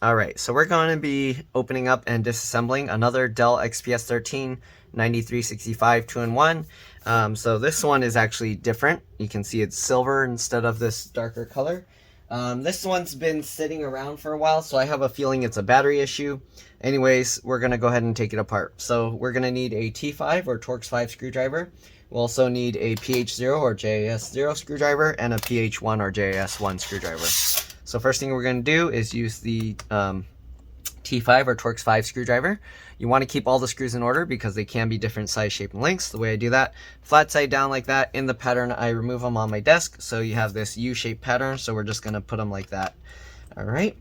Alright, so we're going to be opening up and disassembling another Dell XPS 13 9365 2-in-1. So this one is actually different. You can see it's silver instead of this darker color. This one's been sitting around for a while, so I have a feeling it's a battery issue. Anyways, we're going to go ahead and take it apart. So we're going to need a T5 or Torx 5 screwdriver. We'll also need a PH0 or JAS0 screwdriver and a PH1 or JAS1 screwdriver. So first thing we're going to do is use the T5 or Torx 5 screwdriver. You want to keep all the screws in order because they can be different size, shape, and lengths. The way I do that, flat side down like that. In the pattern, I remove them on my desk. So you have this U-shaped pattern. So we're just going to put them like that. All right.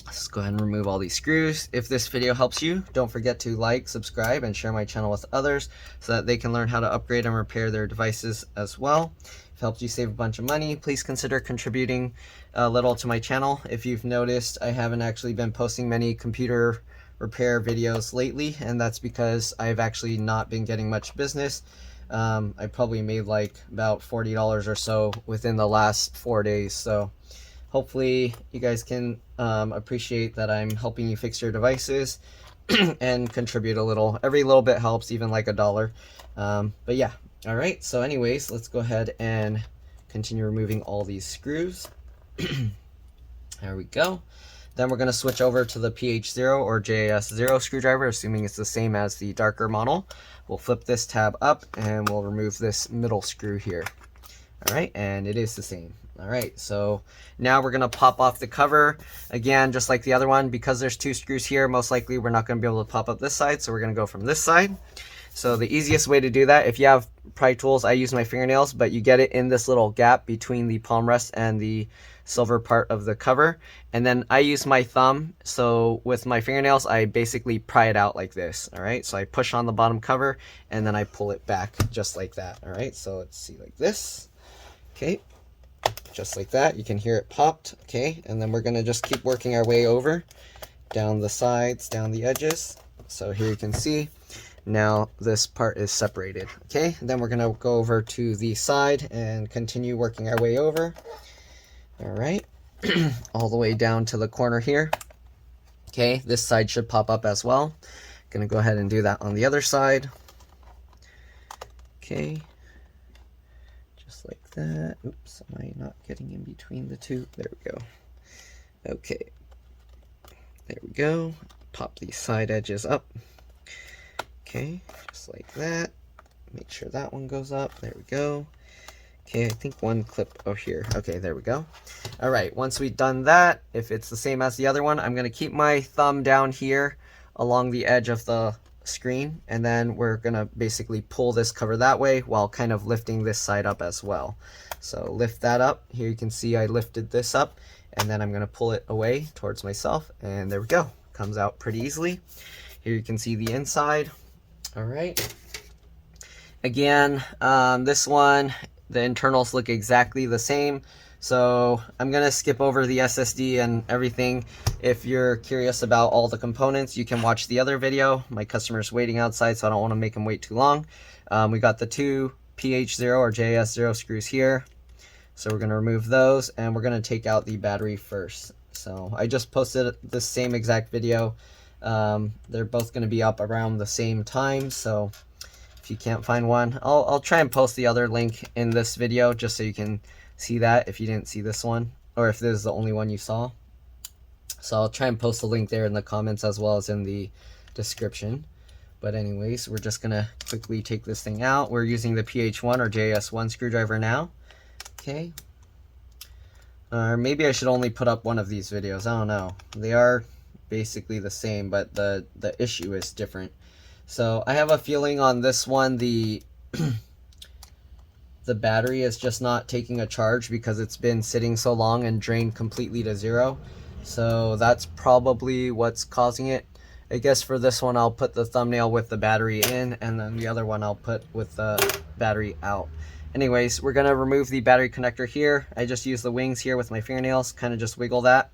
Let's go ahead and remove all these screws. If this video helps you, don't forget to like, subscribe, and share my channel with others so that they can learn how to upgrade and repair their devices as well. If it helped you save a bunch of money, please consider contributing a little to my channel. If you've noticed, I haven't actually been posting many computer repair videos lately, and that's because I've actually not been getting much business. I probably made like about $40 or so within the last 4 days, so hopefully you guys can appreciate that I'm helping you fix your devices and contribute a little. Every little bit helps, even like $1. But yeah, all right. So anyways, let's go ahead and continue removing all these screws. There we go. Then we're going to switch over to the PH0 or JAS0 screwdriver, assuming it's the same as the darker model. We'll flip this tab up and we'll remove this middle screw here. All right, and it is the same. All right, so now we're gonna pop off the cover. Again, just like the other one, because there's 2 screws here, most likely we're not gonna be able to pop up this side, so we're gonna go from this side. So the easiest way to do that, if you have pry tools, I use my fingernails, but you get it in this little gap between the palm rest and the silver part of the cover. And then I use my thumb, so with my fingernails, I basically pry it out like this. All right, so I push on the bottom cover and then I pull it back just like that. All right, so let's see, like this. Okay, just like that. You can hear it popped. Okay, and then we're gonna just keep working our way over, down the sides, down the edges. So here you can see, now this part is separated. Okay, and then we're gonna go over to the side and continue working our way over. All right, all the way down to the corner here. Okay, this side should pop up as well. Gonna go ahead and do that on the other side. Okay, just like that. Oops, am I not getting in between the two? There we go. Okay, there we go. Pop these side edges up. Okay, just like that. Make sure that one goes up. There we go. Okay, I think one clip over here. Okay, there we go. All right, once we've done that, if it's the same as the other one, I'm going to keep my thumb down here along the edge of the screen, and then we're going to basically pull this cover that way while kind of lifting this side up as well. So lift that up. Here you can see I lifted this up, and then I'm going to pull it away towards myself, and there we go. Comes out pretty easily. Here you can see the inside. All right. Again, this one, the internals look exactly the same. So I'm going to skip over the SSD and everything. If you're curious about all the components, you can watch the other video. My customer's waiting outside, so I don't want to make him wait too long. We got the 2 PH0 or JS0 screws here. So we're going to remove those, and we're going to take out the battery first. So I just posted the same exact video. They're both going to be up around the same time, so if you can't find one, I'll try and post the other link in this video just so you can see that if you didn't see this one, or if this is the only one you saw. So I'll try and post the link there in the comments as well as in the description. But anyways, we're just gonna quickly take this thing out. We're using the PH1 or JS1 screwdriver now. Okay. Or maybe I should only put up one of these videos. I don't know. They are basically the same, but the issue is different. So I have a feeling on this one the battery is just not taking a charge because it's been sitting so long and drained completely to 0. So that's probably what's causing it. I guess for this one I'll put the thumbnail with the battery in, and then the other one I'll put with the battery out. Anyways, we're going to remove the battery connector here. I just use the wings here with my fingernails, kind of just wiggle that.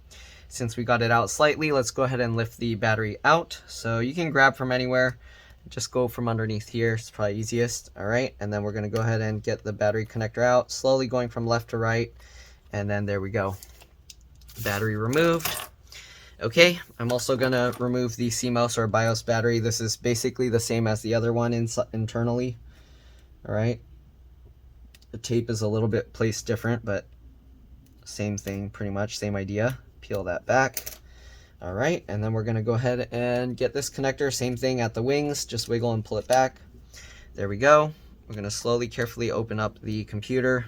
Since we got it out slightly, let's go ahead and lift the battery out. So you can grab from anywhere. Just go from underneath here. It's probably easiest. All right, and then we're going to go ahead and get the battery connector out, slowly going from left to right, and then there we go. Battery removed. Okay, I'm also going to remove the CMOS or BIOS battery. This is basically the same as the other one internally. All right. The tape is a little bit placed different, but same thing, pretty much same idea. Peel that back. All right, and then we're going to go ahead and get this connector. Same thing at the wings, just wiggle and pull it back. There we go. We're going to slowly, carefully open up the computer.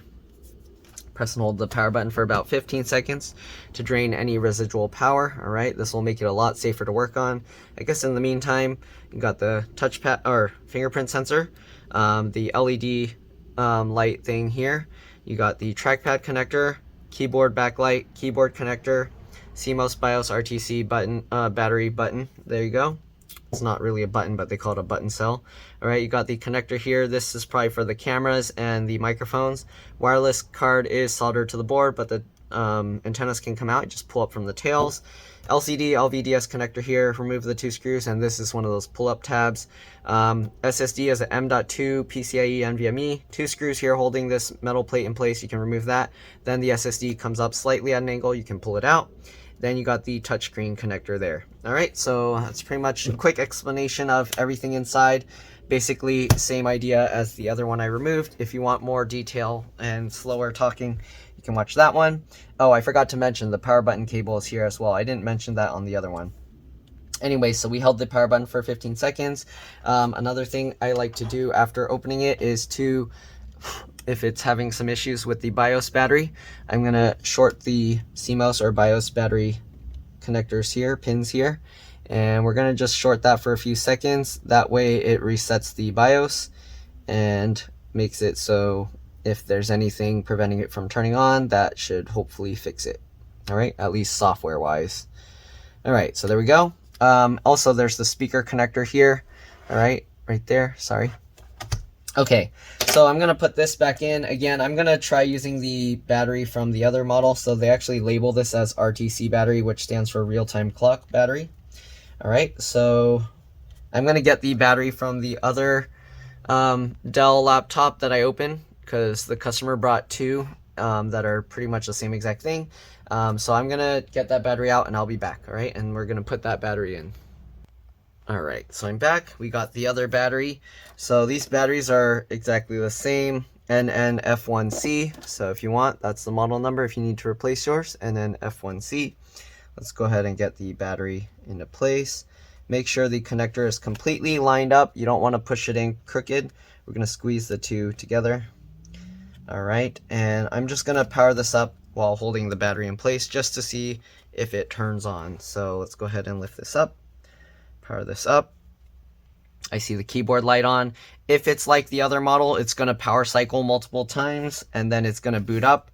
Press and hold the power button for about 15 seconds to drain any residual power. All right, this will make it a lot safer to work on. I guess in the meantime, you got the touchpad or fingerprint sensor, the LED light thing here. You got the trackpad connector, keyboard backlight, keyboard connector, CMOS BIOS RTC button, battery button. There you go. It's not really a button, but they call it a button cell. All right, you got the connector here. This is probably for the cameras and the microphones. Wireless card is soldered to the board, but the antennas can come out. You just pull up from the tails. LCD LVDS connector here. Remove the 2 screws, and this is one of those pull-up tabs. SSD is an M.2 PCIe NVMe. 2 screws here holding this metal plate in place. You can remove that. Then the SSD comes up slightly at an angle. You can pull it out. Then you got the touchscreen connector there. All right, so that's pretty much a quick explanation of everything inside. Basically, same idea as the other one I removed. If you want more detail and slower talking, you can watch that one. Oh, I forgot to mention the power button cable is here as well. I didn't mention that on the other one. Anyway, so we held the power button for 15 seconds. Another thing I like to do after opening it is to, if it's having some issues with the BIOS battery, I'm going to short the CMOS or BIOS battery connectors here, pins here, and we're going to just short that for a few seconds. That way it resets the BIOS and makes it so if there's anything preventing it from turning on, that should hopefully fix it. All right, at least software wise. All right, so there we go. Also, there's the speaker connector here. All right, right there, sorry. Okay, so I'm gonna put this back in. Again, I'm gonna try using the battery from the other model. So they actually label this as RTC battery, which stands for real-time clock battery. All right, so I'm gonna get the battery from the other Dell laptop that I opened, because the customer brought 2 that are pretty much the same exact thing. So I'm gonna get that battery out and I'll be back. All right, and we're gonna put that battery in. Alright, so I'm back. We got the other battery. So these batteries are exactly the same, NNF1C. So if you want, that's the model number if you need to replace yours, NNF1C. Let's go ahead and get the battery into place. Make sure the connector is completely lined up. You don't want to push it in crooked. We're going to squeeze the 2 together. Alright, and I'm just going to power this up while holding the battery in place just to see if it turns on. So let's go ahead and lift this up. Power this up. I see the keyboard light on. If it's like the other model, it's going to power cycle multiple times and then it's going to boot up.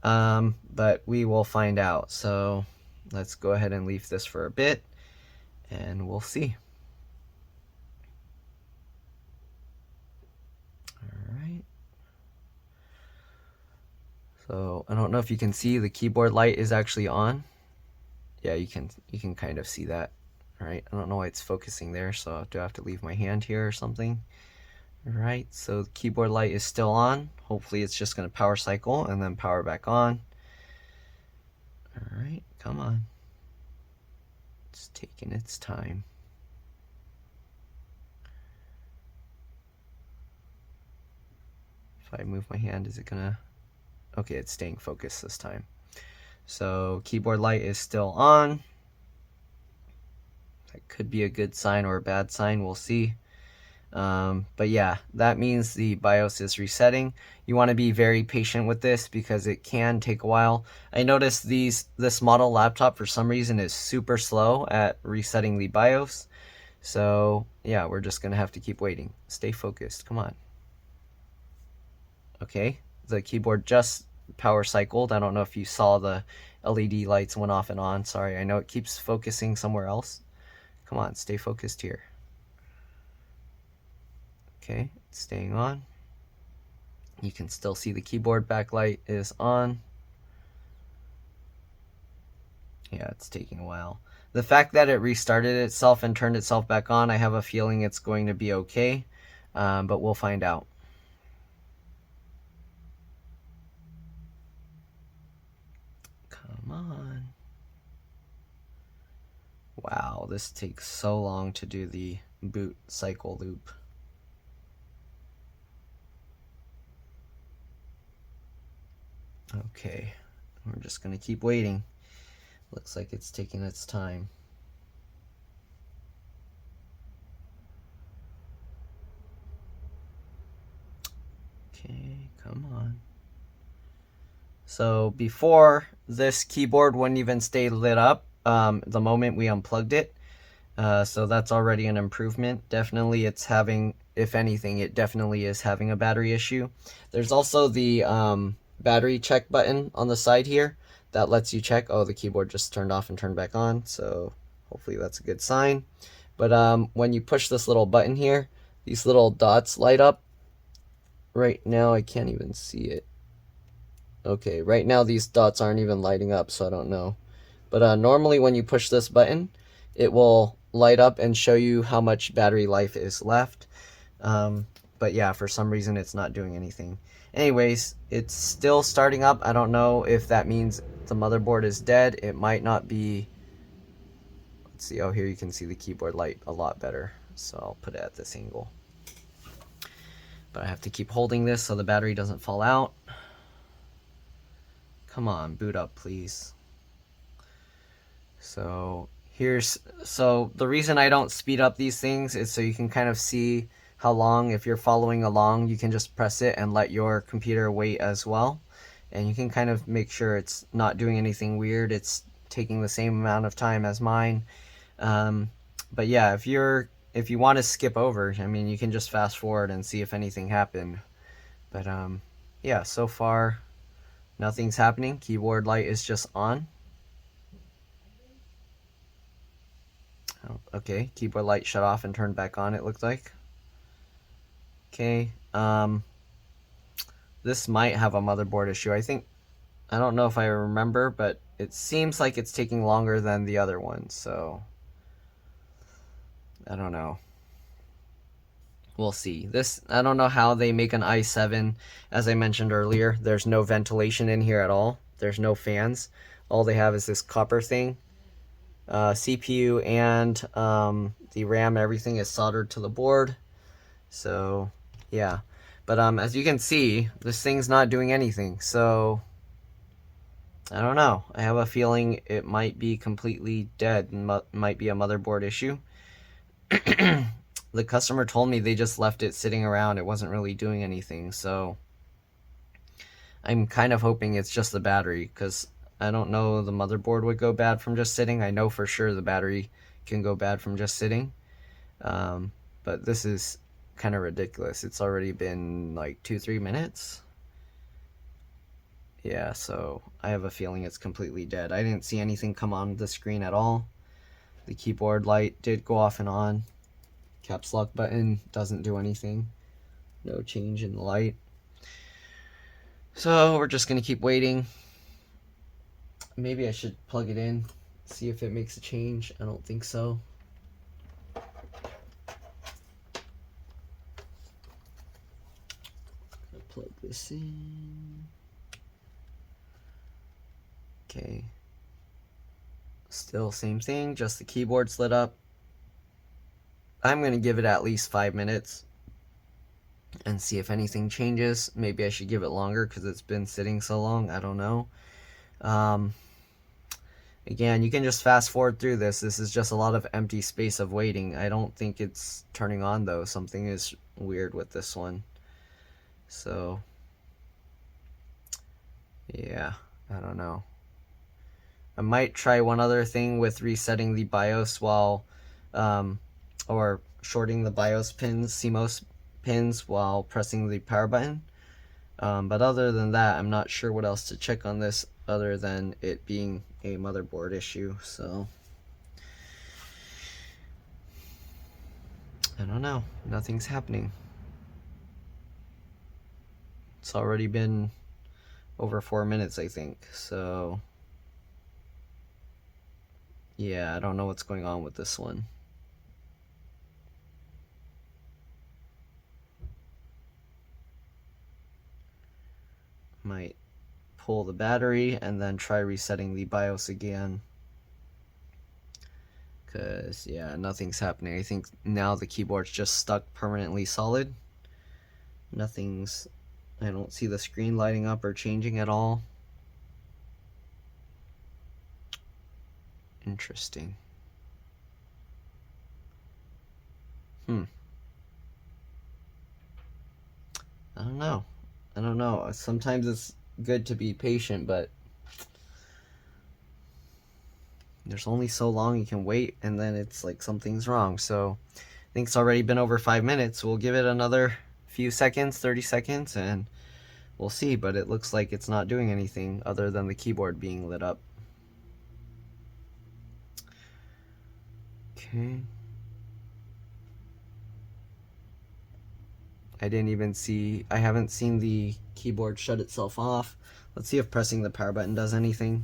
But we will find out. So let's go ahead and leave this for a bit and we'll see. All right. So I don't know if you can see the keyboard light is actually on. Yeah, you can kind of see that. All right, I don't know why it's focusing there, so do I have to leave my hand here or something? All right, so the keyboard light is still on. Hopefully it's just going to power cycle and then power back on. All right, come on. It's taking its time. If I move my hand, is it going to... Okay, it's staying focused this time. So keyboard light is still on. That could be a good sign or a bad sign, we'll see. But yeah, that means the BIOS is resetting. You want to be very patient with this because it can take a while. I noticed this model laptop for some reason is super slow at resetting the BIOS. So yeah, we're just gonna have to keep waiting. Stay focused, come on. Okay, the keyboard just power cycled. I don't know if you saw the LED lights went off and on. Sorry, I know it keeps focusing somewhere else. Come on, stay focused here. Okay, it's staying on. You can still see the keyboard backlight is on. Yeah, it's taking a while. The fact that it restarted itself and turned itself back on, I have a feeling it's going to be okay, but we'll find out. Come on. Wow, this takes so long to do the boot cycle loop. Okay, we're just gonna keep waiting. Looks like it's taking its time. Okay, come on. So before, this keyboard wouldn't even stay lit up the moment we unplugged it. So that's already an improvement. Definitely it's having, if anything, it definitely is having a battery issue. There's also the battery check button on the side here that lets you check. Oh, the keyboard just turned off and turned back on, so hopefully that's a good sign. But when you push this little button here, these little dots light up. Right now I can't even see it. Okay, right now these dots aren't even lighting up, so I don't know. But normally when you push this button, it will light up and show you how much battery life is left. But yeah, for some reason it's not doing anything. Anyways, it's still starting up. I don't know if that means the motherboard is dead. It might not be. Let's see. Oh, here you can see the keyboard light a lot better. So I'll put it at this angle. But I have to keep holding this so the battery doesn't fall out. Come on, boot up, please. So the reason I don't speed up these things is so you can kind of see how long. If you're following along, you can just press it and let your computer wait as well, and you can kind of make sure it's not doing anything weird. It's taking the same amount of time as mine. But yeah, if you want to skip over, I mean, you can just fast forward and see if anything happened. But yeah, so far nothing's happening. Keyboard light is just on. Oh, okay, keyboard light shut off and turned back on, it looked like. Okay, this might have a motherboard issue. I don't know if I remember, but it seems like it's taking longer than the other one, so I don't know. We'll see. I don't know how they make an i7. As I mentioned earlier, there's no ventilation in here at all. There's no fans. All they have is this copper thing. CPU and the RAM, everything is soldered to the board. So yeah, but as you can see, this thing's not doing anything. So I don't know. I have a feeling it might be completely dead and might be a motherboard issue. The customer told me they just left it sitting around. It wasn't really doing anything. So I'm kind of hoping it's just the battery, because I don't know the motherboard would go bad from just sitting. I know for sure the battery can go bad from just sitting. But this is kind of ridiculous. It's already been like 2-3 minutes. Yeah, so I have a feeling it's completely dead. I didn't see anything come on the screen at all. The keyboard light did go off and on. Caps lock button doesn't do anything. No change in the light. So we're just gonna keep waiting. Maybe I should plug it in, see if it makes a change. I don't think so. Plug this in. Okay. Still same thing, just the keyboard's lit up. I'm going to give it at least 5 minutes and see if anything changes. Maybe I should give it longer because it's been sitting so long. I don't know. Again, you can just fast forward through this. This is just a lot of empty space of waiting. I don't think it's turning on though. Something is weird with this one. So yeah, I don't know. I might try one other thing with resetting the BIOS while or shorting the BIOS pins, CMOS pins, while pressing the power button. But other than that, I'm not sure what else to check on this other than it being a motherboard issue. So I don't know. Nothing's happening. It's already been over 4 minutes, I think. So yeah, I don't know what's going on with this one. Might pull the battery and then try resetting the BIOS again, because yeah, nothing's happening. I think now the keyboard's just stuck permanently solid. I don't see the screen lighting up or changing at all. Interesting. I don't know. Sometimes it's good to be patient, but there's only so long you can wait, and then it's like something's wrong. So I think it's already been over 5 minutes. We'll give it another few seconds, 30 seconds, and we'll see. But it looks like it's not doing anything other than the keyboard being lit up. Okay. I haven't seen the keyboard shut itself off. Let's see if pressing the power button does anything.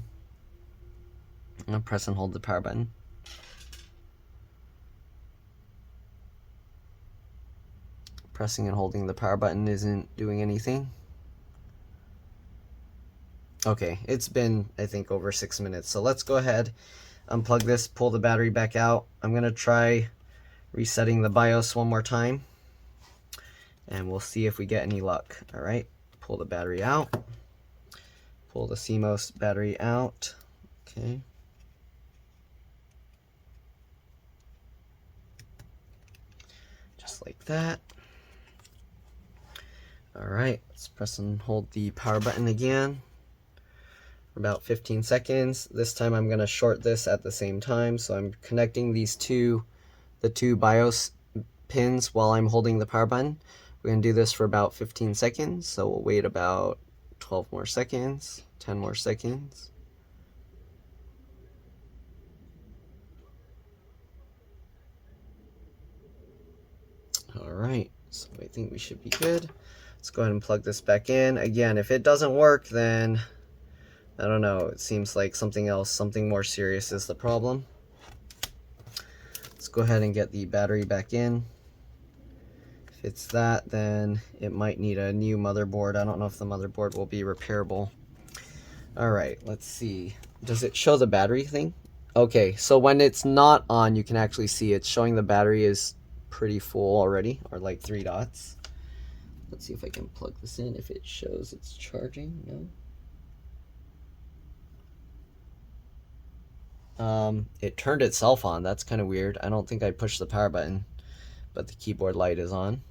I'm gonna press and hold the power button. Pressing and holding the power button isn't doing anything. Okay, it's been, I think, over 6 minutes. So let's go ahead, unplug this, pull the battery back out. I'm gonna try resetting the BIOS one more time, and we'll see if we get any luck. All right, pull the battery out. Pull the CMOS battery out. Okay. Just like that. All right, let's press and hold the power button again for about 15 seconds. This time I'm going to short this at the same time. So I'm connecting the two BIOS pins while I'm holding the power button. We're going to do this for about 15 seconds. So we'll wait about 12 more seconds, 10 more seconds. All right, so I think we should be good. Let's go ahead and plug this back in. Again, if it doesn't work, then I don't know. It seems like something more serious is the problem. Let's go ahead and get the battery back in. If it's that, then it might need a new motherboard. I don't know if the motherboard will be repairable. All right, let's see. Does it show the battery thing? Okay, so when it's not on, you can actually see it's showing the battery is pretty full already, or like 3 dots. Let's see if I can plug this in, if it shows it's charging. No. It turned itself on. That's kind of weird. I don't think I pushed the power button, but the keyboard light is on.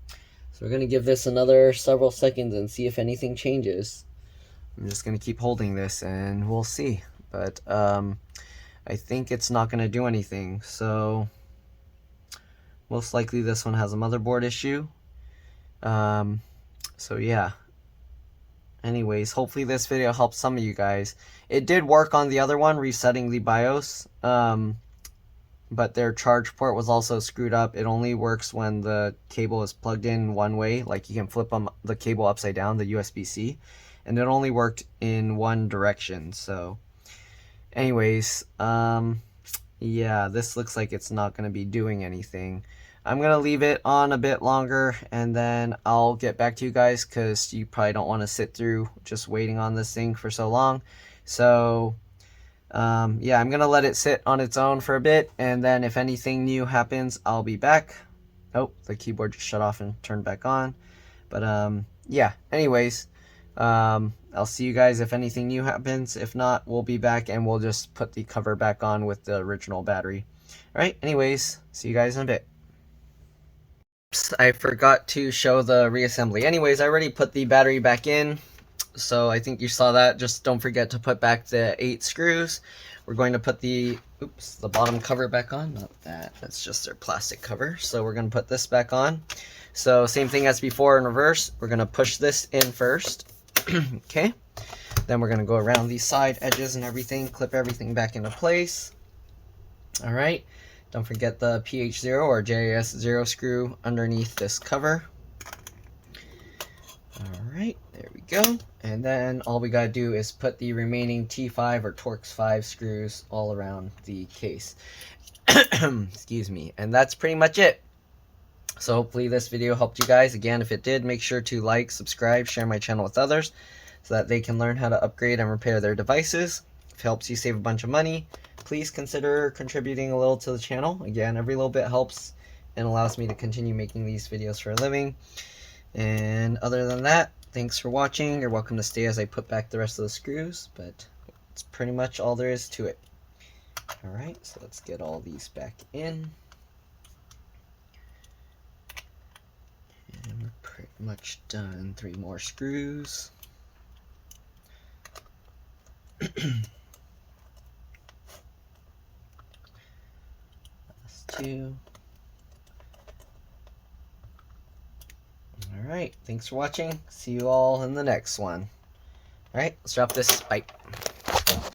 So we're going to give this another several seconds and see if anything changes. I'm just going to keep holding this and we'll see. But I think it's not going to do anything. So most likely this one has a motherboard issue. So yeah. Anyways, hopefully this video helps some of you guys. It did work on the other one, resetting the BIOS, but their charge port was also screwed up. It only works when the cable is plugged in one way, like you can flip the cable upside down, the USB-C, and it only worked in one direction. So anyways, yeah, this looks like it's not going to be doing anything. I'm going to leave it on a bit longer, and then I'll get back to you guys, because you probably don't want to sit through just waiting on this thing for so long. So, yeah, I'm going to let it sit on its own for a bit, and then if anything new happens, I'll be back. Oh, the keyboard just shut off and turned back on. But, yeah, anyways, I'll see you guys if anything new happens. If not, we'll be back, and we'll just put the cover back on with the original battery. All right, anyways, see you guys in a bit. I forgot to show the reassembly. Anyways, I already put the battery back in, so I think you saw that. Just don't forget to put back the 8 screws. We're going to put the bottom cover back on. Not that, that's just their plastic cover. So we're going to put this back on. So same thing as before in reverse. We're going to push this in first. Okay. Then we're going to go around these side edges and everything, clip everything back into place. All right. Don't forget the PH0 or JAS0 screw underneath this cover. Alright, there we go. And then all we gotta do is put the remaining T5 or Torx 5 screws all around the case. Excuse me. And that's pretty much it. So hopefully this video helped you guys. Again, if it did, make sure to like, subscribe, share my channel with others so that they can learn how to upgrade and repair their devices. If it helps you save a bunch of money, please consider contributing a little to the channel. Again, every little bit helps and allows me to continue making these videos for a living. And other than that, thanks for watching. You're welcome to stay as I put back the rest of the screws, but it's pretty much all there is to it. Alright, so let's get all these back in. And we're pretty much done. 3 more screws. Last 2. Alright, thanks for watching. See you all in the next one. Alright, let's drop this. Bye.